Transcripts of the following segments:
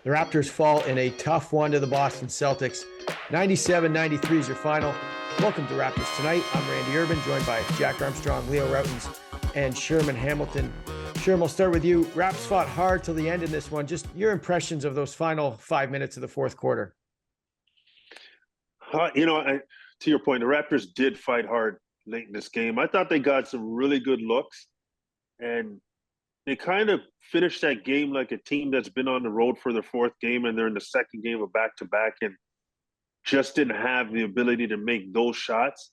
The Raptors fall in a tough one to the Boston Celtics. 97-93 is your final. Welcome to Raptors Tonight. I'm Randy Urban, joined by Jack Armstrong, Leo Rautins, and Sherman Hamilton. Sherman, we'll start with you. Raps fought hard till the end in this one. Just your impressions of those final 5 minutes of the fourth quarter. To your point, the Raptors did fight hard late in this game. I thought they got some really good looks, and they kind of finished that game like a team that's been on the road for their fourth game, and they're in the second game of back-to-back and just didn't have the ability to make those shots.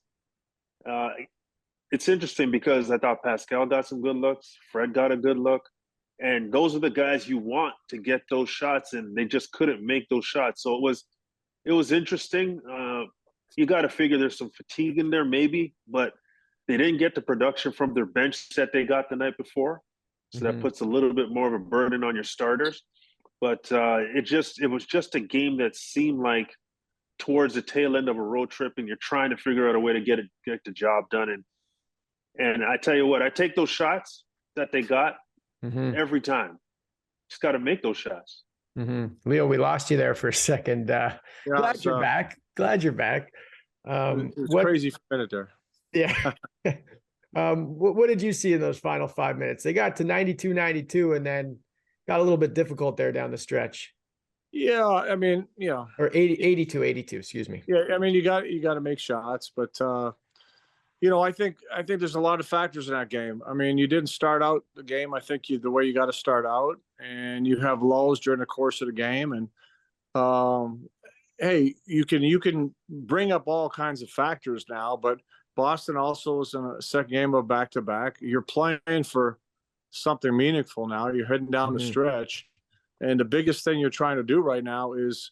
It's interesting because I thought Pascal got some good looks, Fred got a good look, and those are the guys you want to get those shots, and they just couldn't make those shots. So it was interesting. You got to figure there's some fatigue in there maybe, but they didn't get the production from their bench that they got the night before. So that puts a little bit more of a burden on your starters. But it was just a game that seemed like towards the tail end of a road trip, and you're trying to figure out a way to get the job done. And I tell you what, I take those shots that they got every time. Just got to make those shots. Leo, we lost you there for a second. Glad you're back. It's crazy for a minute there. Yeah. What did you see in those final 5 minutes? They got to 92-92 and then got a little bit difficult there down the stretch. Yeah, I mean, or 82-82, excuse me. Yeah, I mean, you got to make shots, but I think there's a lot of factors in that game. I mean, you didn't start out the game, I think, the way you got to start out, and you have lows during the course of the game, and hey, you can bring up all kinds of factors now, but Boston also is in a second game of back-to-back. You're playing for something meaningful now. You're heading down the stretch. And the biggest thing you're trying to do right now is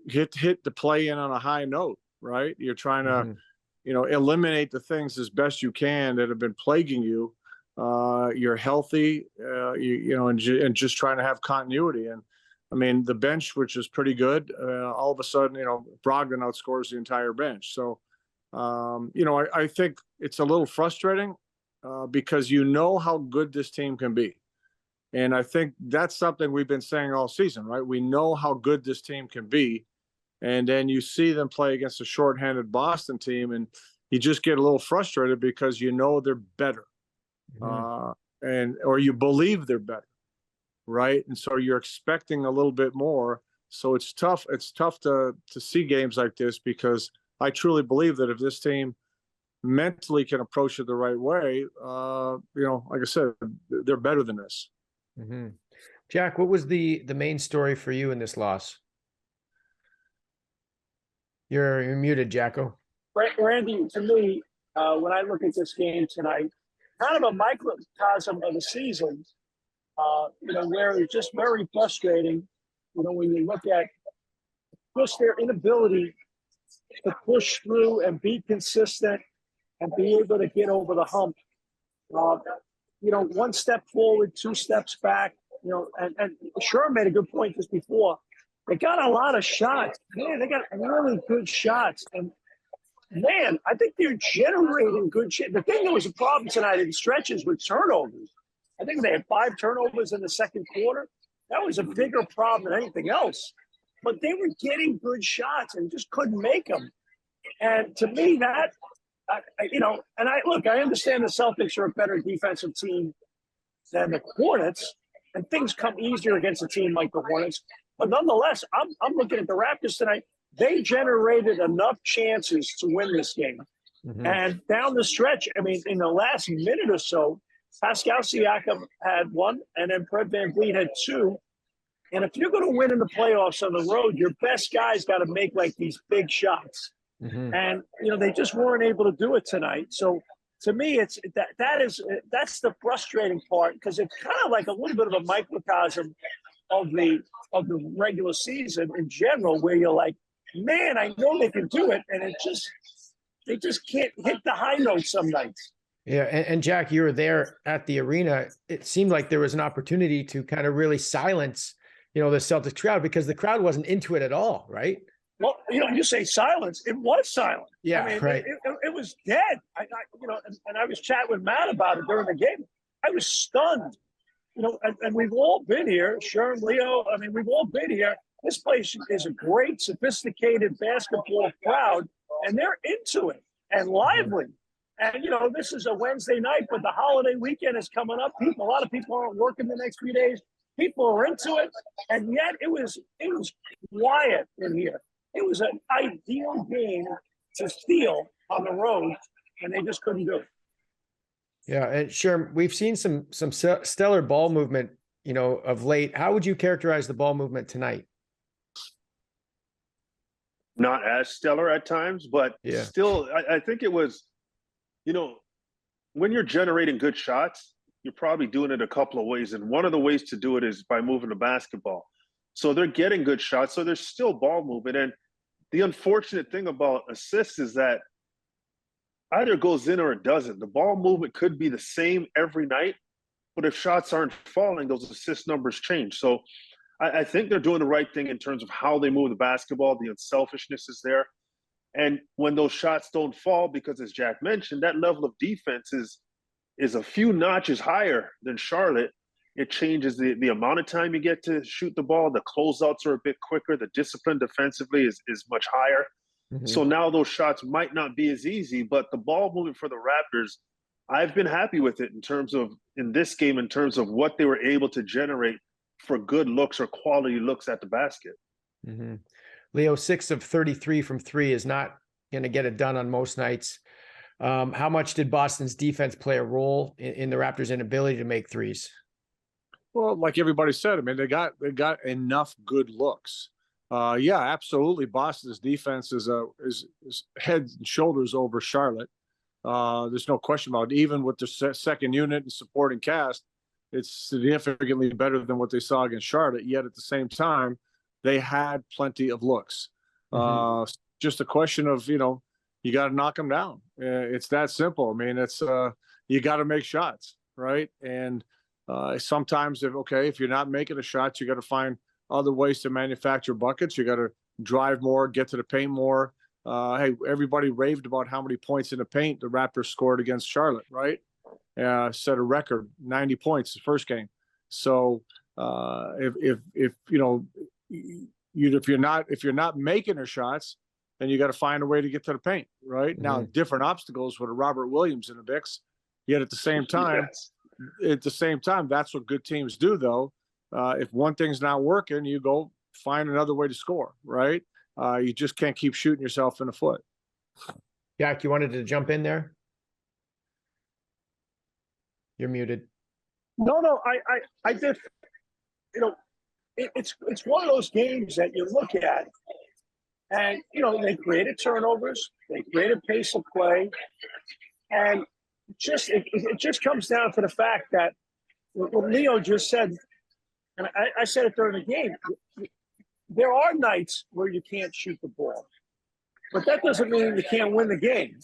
hit the play in on a high note, right? You're trying to, eliminate the things as best you can that have been plaguing you. You're healthy, and just trying to have continuity. And I mean, the bench, which is pretty good, all of a sudden, Brogdon outscores the entire bench. So, I think it's a little frustrating because you know how good this team can be. And I think that's something we've been saying all season, right? We know how good this team can be. And then you see them play against a shorthanded Boston team, and you just get a little frustrated because they're better. Or you believe they're better, right? And so you're expecting a little bit more. So it's tough. It's tough to see games like this because I truly believe that if this team mentally can approach it the right way, like I said, they're better than this. Jack, what was the main story for you in this loss? You're muted, Jacko. Randy, to me, when I look at this game tonight, kind of a microcosm of the season, where it's just very frustrating, when you look at just their inability to push through and be consistent and be able to get over the hump. One step forward, two steps back, and Sherman made a good point just before. They got a lot of shots. Man, they got really good shots. And, man, I think they're generating good shit. The thing that was a problem tonight in stretches with turnovers. I think they had 5 turnovers in the second quarter. That was a bigger problem than anything else. But they were getting good shots and just couldn't make them. And to me, that – I understand the Celtics are a better defensive team than the Hornets, and things come easier against a team like the Hornets. But nonetheless, I'm looking at the Raptors tonight. They generated enough chances to win this game. And down the stretch, I mean, in the last minute or so, Pascal Siakam had 1, and then Fred VanVleet had 2. And if you're going to win in the playoffs on the road, your best guys got to make like these big shots. And, they just weren't able to do it tonight. So to me, that's the frustrating part because it's kind of like a little bit of a microcosm of the regular season in general, where you're like, man, I know they can do it. And they just can't hit the high notes some nights. Yeah. And Jack, you were there at the arena. It seemed like there was an opportunity to kind of really silence, the Celtics crowd because the crowd wasn't into it at all. Right. Well, you say silence. It was silent. Yeah, I mean, right. It was dead. And I was chatting with Matt about it during the game. I was stunned. and we've all been here, Sherman, Leo. I mean, we've all been here. This place is a great, sophisticated basketball crowd, and they're into it and lively. And, this is a Wednesday night, but the holiday weekend is coming up. A lot of people aren't working the next few days. People are into it. And yet it was quiet in here. It was an ideal game to steal on the road, and they just couldn't do it. Yeah, and sure, we've seen some stellar ball movement, of late. How would you characterize the ball movement tonight? Not as stellar at times, but still, I think it was, when you're generating good shots, you're probably doing it a couple of ways. And one of the ways to do it is by moving the basketball. So they're getting good shots. So there's still ball movement. And the unfortunate thing about assists is that either goes in or it doesn't. The ball movement could be the same every night, but if shots aren't falling, those assist numbers change. So I think they're doing the right thing in terms of how they move the basketball. The unselfishness is there. And when those shots don't fall, because as Jack mentioned, that level of defense is a few notches higher than Charlotte. It changes the amount of time you get to shoot the ball. The closeouts are a bit quicker. The discipline defensively is much higher. Mm-hmm. So now those shots might not be as easy, but the ball movement for the Raptors, I've been happy with it in this game in terms of what they were able to generate for good looks or quality looks at the basket. Mm-hmm. Leo, 6 of 33 from 3 is not going to get it done on most nights. How much did Boston's defense play a role in the Raptors' inability to make threes? Well, like everybody said, I mean, they got enough good looks. Yeah, absolutely. Boston's defense is head and shoulders over Charlotte. There's no question about it. Even with the second unit and supporting cast, it's significantly better than what they saw against Charlotte. Yet at the same time, they had plenty of looks. Mm-hmm. Just a question of, you got to knock them down. It's that simple. I mean, it's you got to make shots, right? And sometimes if you're not making the shots, you got to find other ways to manufacture buckets. You got to drive more, get to the paint more. Hey, everybody raved about how many points in the paint the Raptors scored against Charlotte, right? Set a record, 90 points the first game. So if you're not making the shots, then you got to find a way to get to the paint, right? Mm-hmm. Now, different obstacles with a Robert Williams in the mix. Yet at the same time, that's what good teams do, though. If one thing's not working, you go find another way to score, right? You just can't keep shooting yourself in the foot. Jack, you wanted to jump in there? You're muted. No, I just, it's one of those games that you look at and, they created turnovers, they created pace of play, and it just comes down to the fact that what Leo just said, and I said it during the game, there are nights where you can't shoot the ball, but that doesn't mean you can't win the game,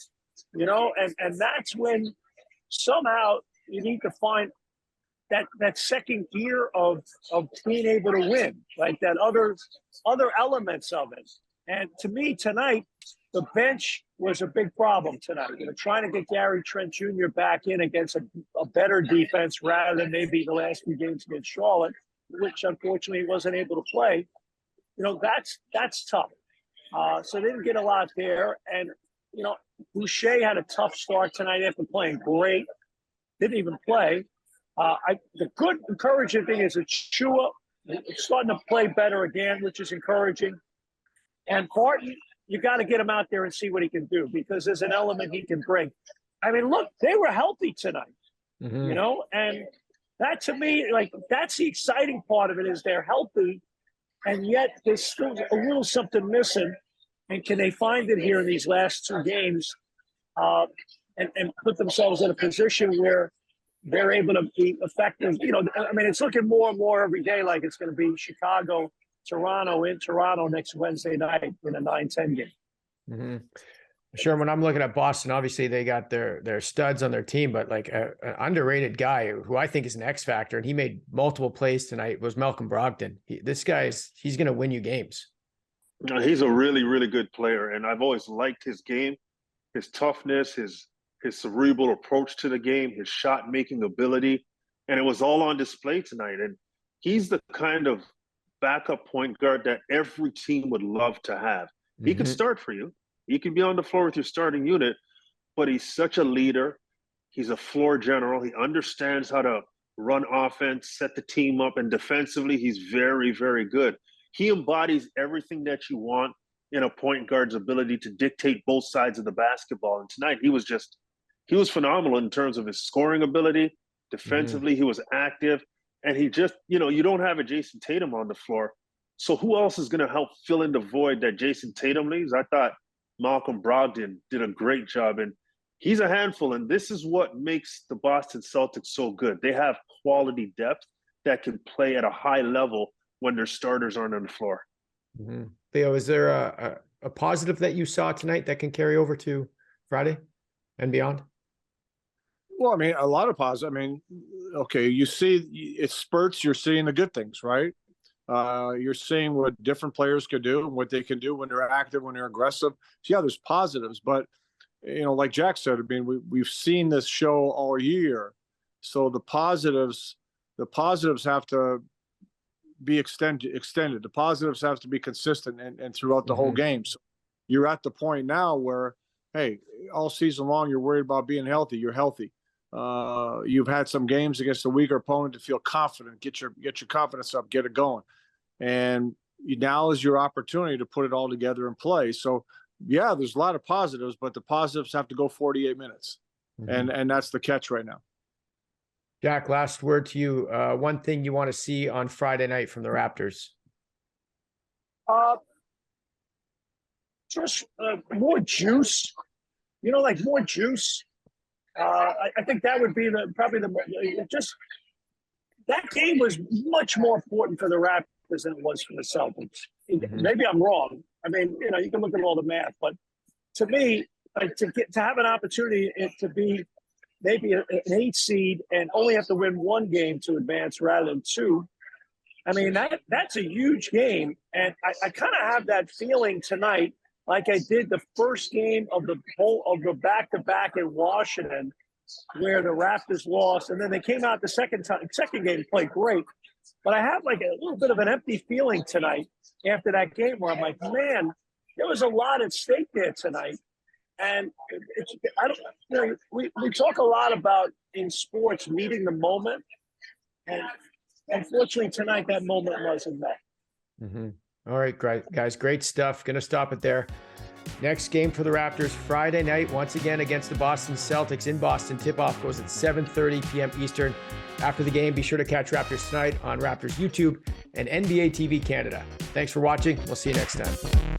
and that's when somehow you need to find that second gear of being able to win, like that other elements of it. And to me tonight, the bench was a big problem tonight. Trying to get Gary Trent Jr. back in against a better defense rather than maybe the last few games against Charlotte, which unfortunately he wasn't able to play. That's tough. So they didn't get a lot there. And, Boucher had a tough start tonight after playing great. Didn't even play. The good encouraging thing is that Chua is starting to play better again, which is encouraging. And Barton, you got to get him out there and see what he can do because there's an element he can bring. I mean, look, they were healthy tonight, mm-hmm. And that to me, that's the exciting part of it is they're healthy, and yet there's still a little something missing. And can they find it here in these last two games and put themselves in a position where they're able to be effective? It's looking more and more every day like it's going to be Chicago, Toronto in Toronto next Wednesday night in a 9-10 game. Mm-hmm. Sherman, I'm looking at Boston. Obviously, they got their studs on their team, but an underrated guy who I think is an X factor, and he made multiple plays tonight, was Malcolm Brogdon. He's going to win you games. He's a really, really good player, and I've always liked his game, his toughness, his cerebral approach to the game, his shot-making ability. And it was all on display tonight. And he's the kind of backup point guard that every team would love to have. He could start for you. He could be on the floor with your starting unit, but he's such a leader. He's a floor general. He understands how to run offense, set the team up, and defensively, he's very, very good. He embodies everything that you want in a point guard's ability to dictate both sides of the basketball. And tonight, he was phenomenal in terms of his scoring ability. Defensively, he was active. And he just, you don't have a Jason Tatum on the floor. So who else is going to help fill in the void that Jason Tatum leaves? I thought Malcolm Brogdon did a great job. And he's a handful. And this is what makes the Boston Celtics so good. They have quality depth that can play at a high level when their starters aren't on the floor. Theo, is there a positive that you saw tonight that can carry over to Friday and beyond? Well, I mean, a lot of positive. I mean, okay, you see it spurts, you're seeing the good things, right? You're seeing what different players can do and what they can do when they're active, when they're aggressive. So, yeah, there's positives. But, like Jack said, I mean, we've seen this show all year. So the positives have to be extended. The positives have to be consistent and throughout the whole game. So you're at the point now where, hey, all season long, you're worried about being healthy. You're healthy. You've had some games against a weaker opponent to feel confident, get your confidence up, get it going. And now is your opportunity to put it all together and play. So, yeah, there's a lot of positives, but the positives have to go 48 minutes. And that's the catch right now. Jack, last word to you. One thing you want to see on Friday night from the Raptors? Just more juice. Like more juice. I think that would be that game was much more important for the Raptors than it was for the Celtics. Maybe I'm wrong. I mean, you can look at all the math, but to me, to have an opportunity to be maybe an 8 seed and only have to win one game to advance rather than 2. I mean, that's a huge game. And I kind of have that feeling tonight, like I did the first game of the back-to-back in Washington, where the Raptors lost, and then they came out the second game, played great. But I have like a little bit of an empty feeling tonight after that game where I'm like, man, there was a lot at stake there tonight. And we talk a lot about in sports meeting the moment, and unfortunately tonight that moment wasn't met. All right, great guys, great stuff. Gonna stop it there. Next game for the Raptors Friday night, once again against the Boston Celtics in Boston. Tip-off goes at 7:30 p.m. Eastern. After the game, be sure to catch Raptors Tonight on Raptors YouTube and NBA TV Canada. Thanks for watching. We'll see you next time.